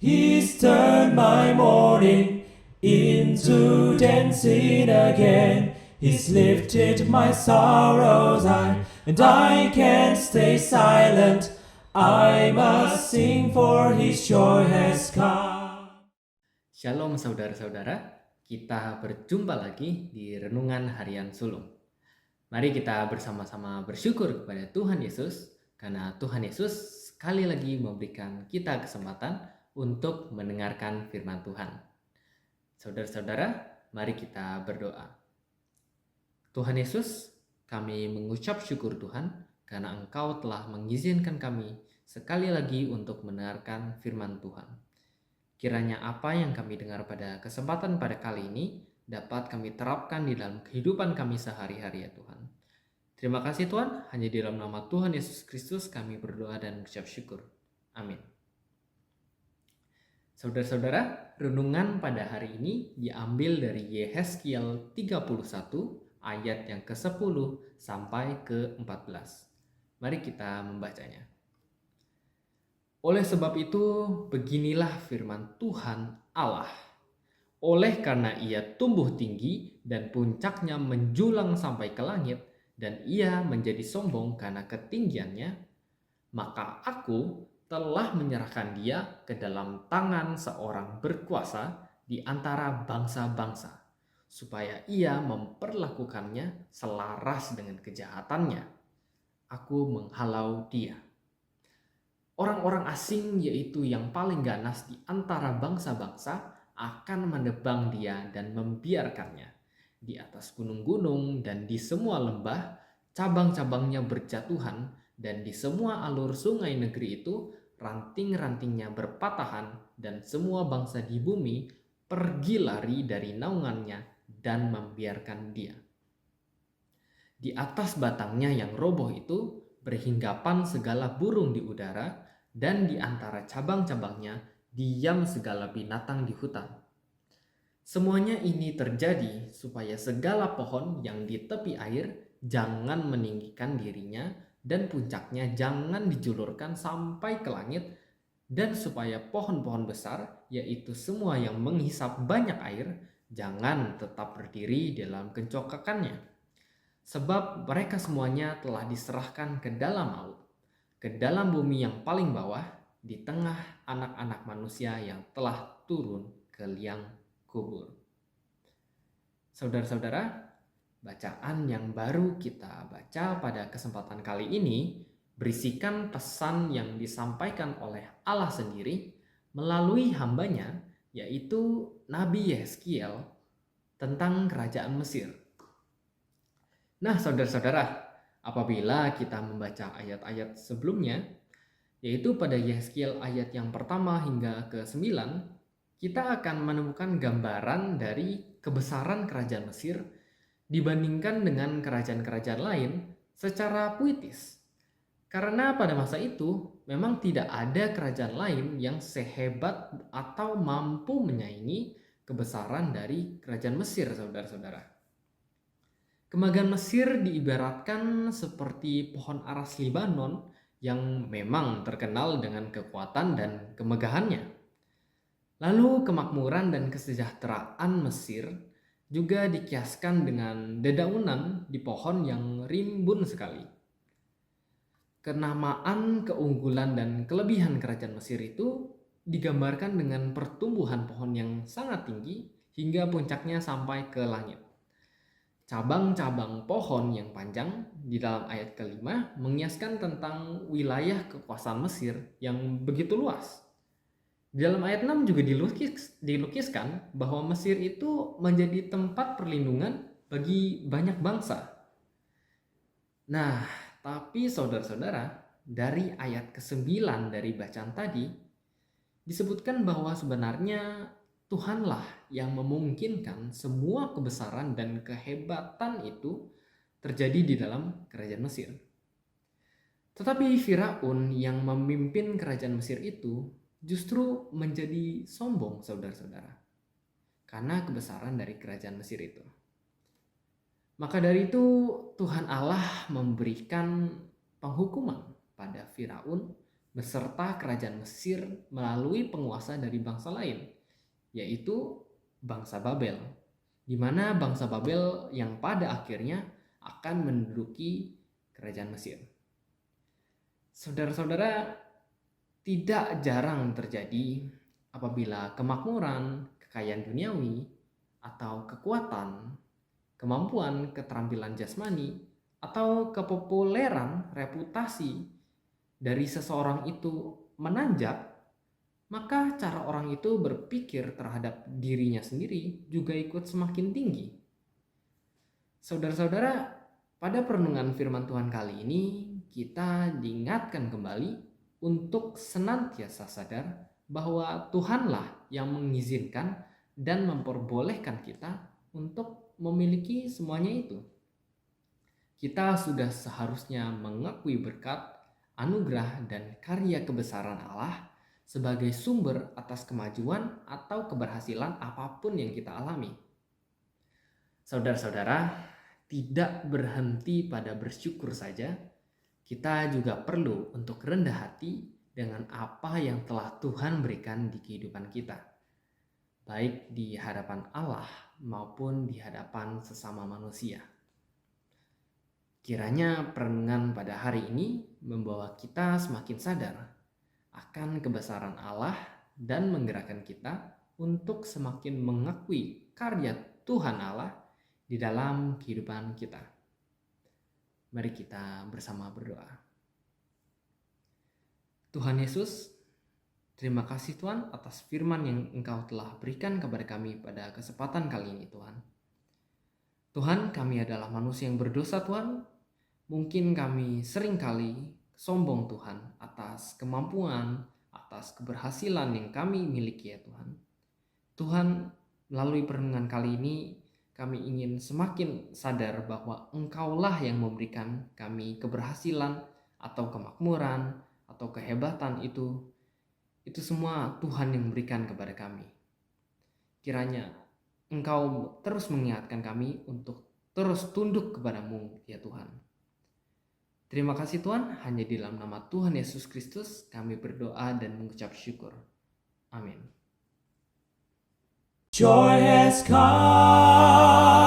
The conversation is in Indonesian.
He's turned my mourning into dancing again. He's lifted my sorrows high, and I can't stay silent. I must sing, for His joy has come. Shalom saudara-saudara, kita berjumpa lagi di Renungan Harian Sulung. Mari kita bersama-sama bersyukur kepada Tuhan Yesus, karena Tuhan Yesus sekali lagi memberikan kita kesempatan untuk mendengarkan firman Tuhan. Saudara-saudara, mari kita berdoa. Tuhan Yesus, kami mengucap syukur Tuhan, karena Engkau telah mengizinkan kami sekali lagi untuk mendengarkan firman Tuhan. Kiranya apa yang kami dengar pada kesempatan pada kali ini dapat kami terapkan di dalam kehidupan kami sehari-hari ya Tuhan. Terima kasih Tuhan, hanya di dalam nama Tuhan Yesus Kristus kami berdoa dan mengucap syukur. Amin. Saudara-saudara, renungan pada hari ini diambil dari Yehezkiel 31 ayat yang ke-10 sampai ke-14. Mari kita membacanya. Oleh sebab itu, beginilah firman Tuhan Allah. Oleh karena ia tumbuh tinggi dan puncaknya menjulang sampai ke langit, dan ia menjadi sombong karena ketinggiannya, maka aku telah menyerahkan dia ke dalam tangan seorang berkuasa di antara bangsa-bangsa, supaya ia memperlakukannya selaras dengan kejahatannya. Aku menghalau dia. Orang-orang asing, yaitu yang paling ganas di antara bangsa-bangsa, akan menebang dia dan membiarkannya. Di atas gunung-gunung dan di semua lembah, cabang-cabangnya berjatuhan, dan di semua alur sungai negeri itu, ranting-rantingnya berpatahan, dan semua bangsa di bumi pergi lari dari naungannya dan membiarkan dia. Di atas batangnya yang roboh itu, berhinggapan segala burung di udara, dan di antara cabang-cabangnya diam segala binatang di hutan. Semuanya ini terjadi supaya segala pohon yang di tepi air jangan meninggikan dirinya, dan puncaknya jangan dijulurkan sampai ke langit, dan supaya pohon-pohon besar, yaitu semua yang menghisap banyak air, jangan tetap berdiri dalam kencokakannya. Sebab mereka semuanya telah diserahkan ke dalam maut, ke dalam bumi yang paling bawah, di tengah anak-anak manusia yang telah turun ke liang kubur. Saudara-saudara, bacaan yang baru kita baca pada kesempatan kali ini berisikan pesan yang disampaikan oleh Allah sendiri melalui hambanya, yaitu Nabi Yehezkiel, tentang kerajaan Mesir. Nah, saudara-saudara, apabila kita membaca ayat-ayat sebelumnya, yaitu pada Yehezkiel ayat yang pertama hingga ke-9, kita akan menemukan gambaran dari kebesaran kerajaan Mesir dibandingkan dengan kerajaan-kerajaan lain secara puitis. Karena pada masa itu memang tidak ada kerajaan lain yang sehebat atau mampu menyaingi kebesaran dari kerajaan Mesir, saudara-saudara. Kemegahan Mesir diibaratkan seperti pohon aras Libanon yang memang terkenal dengan kekuatan dan kemegahannya. Lalu kemakmuran dan kesejahteraan Mesir juga dikiaskan dengan dedaunan di pohon yang rimbun sekali. Kenamaan, keunggulan, dan kelebihan kerajaan Mesir itu digambarkan dengan pertumbuhan pohon yang sangat tinggi hingga puncaknya sampai ke langit. Cabang-cabang pohon yang panjang di dalam ayat kelima mengiaskan tentang wilayah kekuasaan Mesir yang begitu luas. Di dalam ayat 6 juga dilukiskan bahwa Mesir itu menjadi tempat perlindungan bagi banyak bangsa. Nah, tapi saudara-saudara, dari ayat ke-9 dari bacaan tadi disebutkan bahwa sebenarnya Tuhanlah yang memungkinkan semua kebesaran dan kehebatan itu terjadi di dalam kerajaan Mesir. Tetapi Firaun yang memimpin kerajaan Mesir itu justru menjadi sombong, saudara-saudara, karena kebesaran dari kerajaan Mesir itu. Maka dari itu Tuhan Allah memberikan penghukuman pada Firaun beserta kerajaan Mesir melalui penguasa dari bangsa lain, yaitu bangsa Babel, di mana bangsa Babel yang pada akhirnya akan menduduki kerajaan Mesir. Saudara-saudara, tidak jarang terjadi apabila kemakmuran, kekayaan duniawi, atau kekuatan, kemampuan, keterampilan jasmani, atau kepopuleran, reputasi dari seseorang itu menanjak, maka cara orang itu berpikir terhadap dirinya sendiri juga ikut semakin tinggi. Saudara-saudara, pada perenungan firman Tuhan kali ini kita diingatkan kembali untuk senantiasa sadar bahwa Tuhanlah yang mengizinkan dan memperbolehkan kita untuk memiliki semuanya itu. Kita sudah seharusnya mengakui berkat, anugerah, dan karya kebesaran Allah sebagai sumber atas kemajuan atau keberhasilan apapun yang kita alami. Saudara-saudara, tidak berhenti pada bersyukur saja, kita juga perlu untuk rendah hati dengan apa yang telah Tuhan berikan di kehidupan kita, baik di hadapan Allah maupun di hadapan sesama manusia. Kiranya perenungan pada hari ini membawa kita semakin sadar akan kebesaran Allah dan menggerakkan kita untuk semakin mengakui karya Tuhan Allah di dalam kehidupan kita. Mari kita bersama berdoa. Tuhan Yesus, terima kasih Tuhan atas firman yang Engkau telah berikan kepada kami pada kesempatan kali ini Tuhan. Tuhan, kami adalah manusia yang berdosa Tuhan. Mungkin kami seringkali sombong Tuhan atas kemampuan, atas keberhasilan yang kami miliki ya Tuhan. Tuhan, melalui perenungan kali ini kami ingin semakin sadar bahwa Engkaulah yang memberikan kami keberhasilan atau kemakmuran atau kehebatan itu semua Tuhan yang memberikan kepada kami. Kiranya Engkau terus mengingatkan kami untuk terus tunduk kepadamu ya Tuhan. Terima kasih Tuhan, hanya di dalam nama Tuhan Yesus Kristus kami berdoa dan mengucap syukur. Amin. Joy has come.